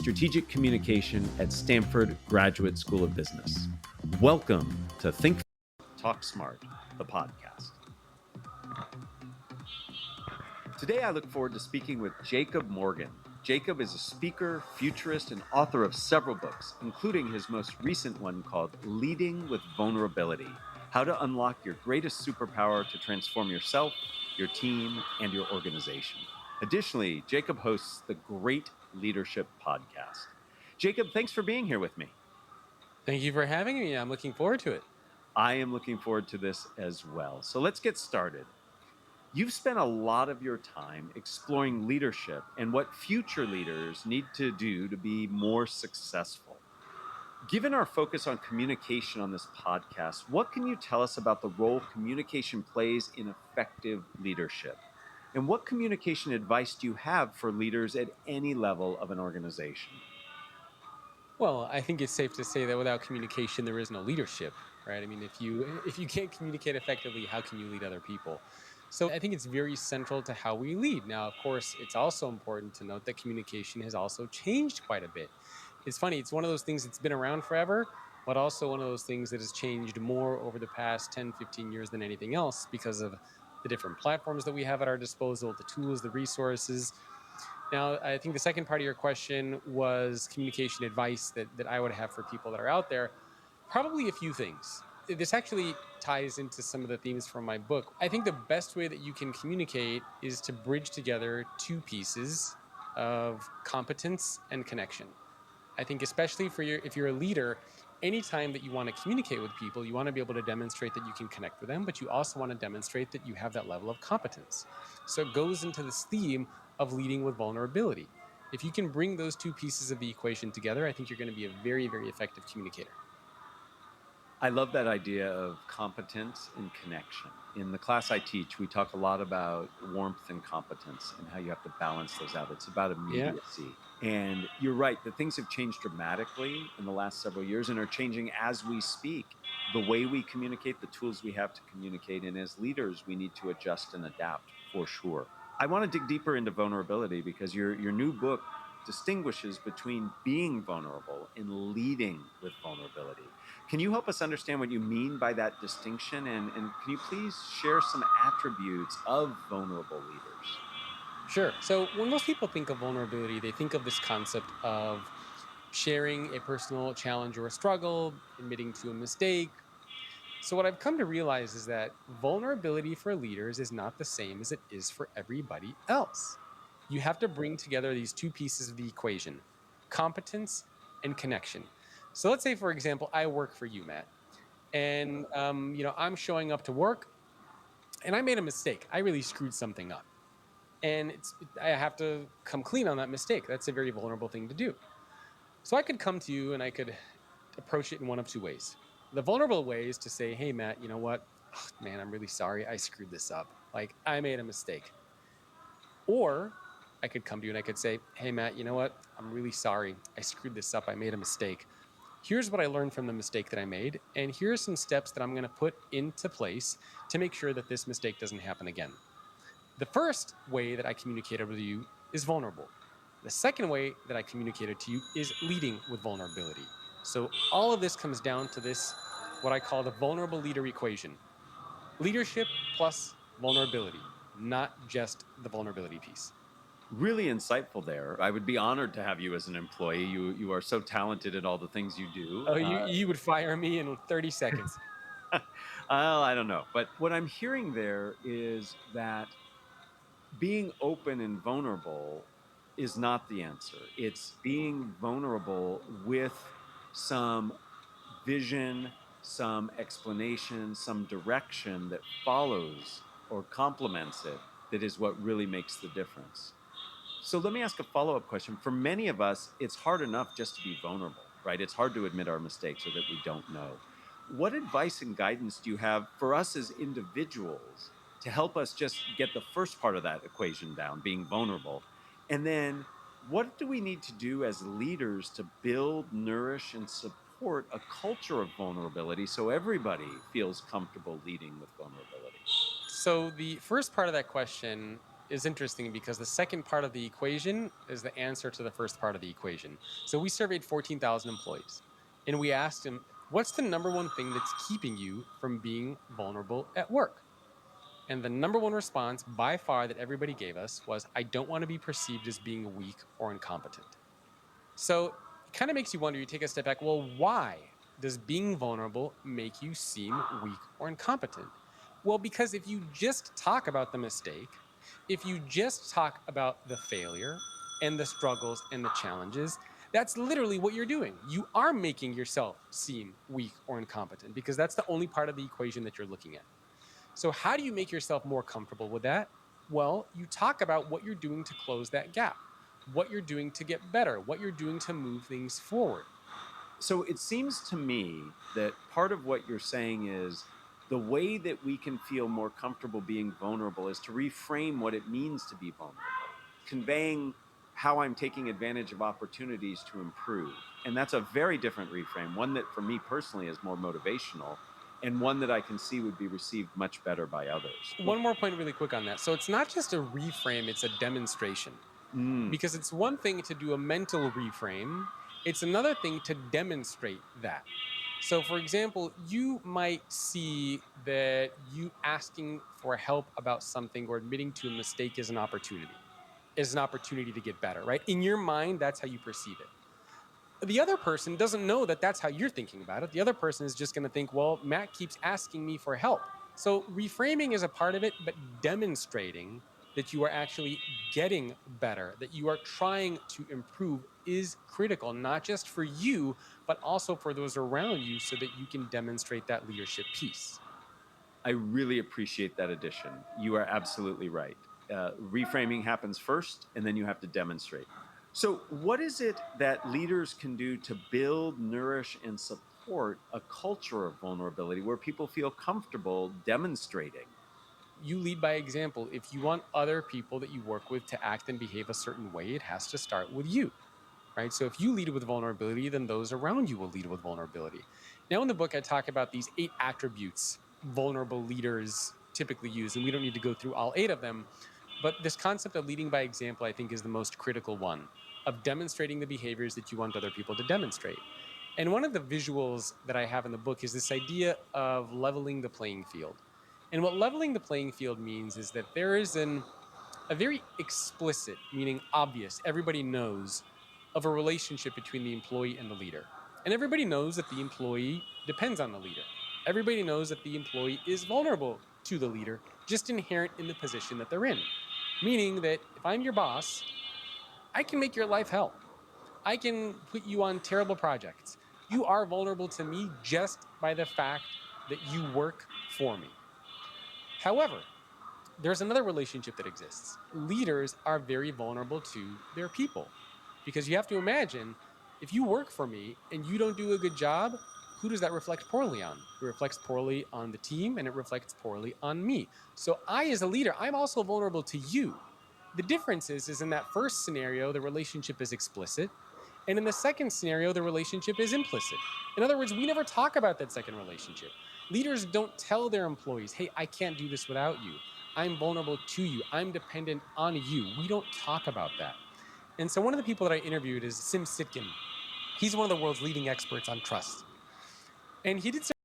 strategic communication at Stanford Graduate School of Business. Welcome to Think Talk Smart, the podcast. Today, I look forward to speaking with Jacob Morgan. Jacob is a speaker, futurist, and author of several books, including his most recent one called Leading with Vulnerability: How to Unlock Your Greatest Superpower to Transform Yourself, Your Team, and Your Organization. Additionally, Jacob hosts the Great Leadership Podcast. Jacob, thanks for being here with me. Thank you for having me. I'm looking forward to it. I am looking forward to this as well. So let's get started. You've spent a lot of your time exploring leadership and what future leaders need to do to be more successful. Given our focus on communication on this podcast, what can you tell us about the role communication plays in effective leadership? And what communication advice do you have for leaders at any level of an organization? Well, I think it's safe to say that without communication, there is no leadership, right? I mean, if you can't communicate effectively, how can you lead other people? So I think it's very central to how we lead. Now, of course, it's also important to note that communication has also changed quite a bit. It's funny, it's one of those things that's been around forever, but also one of those things that has changed more over the past 10, 15 years than anything else because of the different platforms that we have at our disposal, the tools, the resources. Now, I think the second part of your question was communication advice that I would have for people that are out there. Probably a few things. This actually ties into some of the themes from my book. I think the best way that you can communicate is to bridge together two pieces of competence and connection. I think especially if you're a leader, anytime that you want to communicate with people, you want to be able to demonstrate that you can connect with them, but you also want to demonstrate that you have that level of competence. So it goes into this theme of leading with vulnerability. If you can bring those two pieces of the equation together, I think you're going to be a very, very effective communicator. I love that idea of competence and connection. In the class I teach, we talk a lot about warmth and competence and how you have to balance those out. It's about immediacy. And you're right that things have changed dramatically in the last several years and are changing as we speak. The way we communicate, the tools we have to communicate, and as leaders, we need to adjust and adapt for sure. I want to dig deeper into vulnerability because your new book distinguishes between being vulnerable and leading with vulnerability. Can you help us understand what you mean by that distinction? And can you please share some attributes of vulnerable leaders? Sure. So when most people think of vulnerability, they think of this concept of sharing a personal challenge or a struggle, admitting to a mistake. So, what I've come to realize is that vulnerability for leaders is not the same as it is for everybody else. You have to bring together these two pieces of the equation: competence and connection. So, let's say, for example, I work for you, Matt, and I'm showing up to work, and I made a mistake. I really screwed something up, and I have to come clean on that mistake. That's a very vulnerable thing to do. So, I could come to you and I could approach it in one of two ways. The vulnerable way is to say, hey, Matt, you know what? Oh, man, I'm really sorry. I screwed this up. Like, I made a mistake. Or I could come to you and I could say, hey, Matt, you know what? I'm really sorry. I screwed this up. I made a mistake. Here's what I learned from the mistake that I made. And here are some steps that I'm going to put into place to make sure that this mistake doesn't happen again. The first way that I communicated with you is vulnerable. The second way that I communicated to you is leading with vulnerability. So all of this comes down to this, what I call the vulnerable leader equation. Leadership plus vulnerability, not just the vulnerability piece. Really insightful there. I would be honored to have you as an employee. You are so talented at all the things you do. Oh, you would fire me in 30 seconds. Well, I don't know. But what I'm hearing there is that being open and vulnerable is not the answer. It's being vulnerable with some vision, some explanation, some direction that follows or complements it that is what really makes the difference. So let me ask a follow-up question. For many of us, it's hard enough just to be vulnerable, right? It's hard to admit our mistakes or that we don't know. What advice and guidance do you have for us as individuals to help us just get the first part of that equation down, being vulnerable? And then what do we need to do as leaders to build, nourish, and support a culture of vulnerability so everybody feels comfortable leading with vulnerability? So the first part of that question is interesting because the second part of the equation is the answer to the first part of the equation. So we surveyed 14,000 employees and we asked them, what's the number one thing that's keeping you from being vulnerable at work? And the number one response by far that everybody gave us was, I don't want to be perceived as being weak or incompetent. So it kind of makes you wonder, you take a step back, well, why does being vulnerable make you seem weak or incompetent? Well, because if you just talk about the mistake, if you just talk about the failure and the struggles and the challenges, that's literally what you're doing. You are making yourself seem weak or incompetent because that's the only part of the equation that you're looking at. So, how do you make yourself more comfortable with that? Well, you talk about what you're doing to close that gap, what you're doing to get better, what you're doing to move things forward. So it seems to me that part of what you're saying is the way that we can feel more comfortable being vulnerable is to reframe what it means to be vulnerable, conveying how I'm taking advantage of opportunities to improve. And that's a very different reframe, one that for me personally is more motivational and one that I can see would be received much better by others. One more point, really quick on that. So, it's not just a reframe, it's a demonstration. Mm, Because it's one thing to do a mental reframe, it's another thing to demonstrate that. So, for example, you might see that you asking for help about something or admitting to a mistake is an opportunity to get better, right? In your mind, that's how you perceive it. The other person doesn't know that that's how you're thinking about it. The other person is just going to think, well, Matt keeps asking me for help. So reframing is a part of it, but demonstrating that you are actually getting better, that you are trying to improve is critical, not just for you, but also for those around you so that you can demonstrate that leadership piece. I really appreciate that addition. You are absolutely right. Reframing happens first, and then you have to demonstrate. So, what is it that leaders can do to build, nourish, and support a culture of vulnerability where people feel comfortable demonstrating? You lead by example. If you want other people that you work with to act and behave a certain way, it has to start with you. Right? So if you lead with vulnerability, then those around you will lead with vulnerability. Now, in the book, I talk about these 8 attributes vulnerable leaders typically use, and we don't need to go through all 8 of them. But this concept of leading by example, I think, is the most critical one of demonstrating the behaviors that you want other people to demonstrate. And one of the visuals that I have in the book is this idea of leveling the playing field. And what leveling the playing field means is that there is a very explicit, meaning obvious, everybody knows of a relationship between the employee and the leader. And everybody knows that the employee depends on the leader. Everybody knows that the employee is vulnerable to the leader, just inherent in the position that they're in. Meaning that if I'm your boss, I can make your life hell. I can put you on terrible projects. You are vulnerable to me just by the fact that you work for me. However, there's another relationship that exists. Leaders are very vulnerable to their people because you have to imagine if you work for me and you don't do a good job, who does that reflect poorly on? It reflects poorly on the team and it reflects poorly on me. So I, as a leader, I'm also vulnerable to you. The difference is in that first scenario, the relationship is explicit. And in the second scenario, the relationship is implicit. In other words, we never talk about that second relationship. Leaders don't tell their employees, hey, I can't do this without you. I'm vulnerable to you. I'm dependent on you. We don't talk about that. And so one of the people that I interviewed is Sim Sitkin. He's one of the world's leading experts on trust. And he did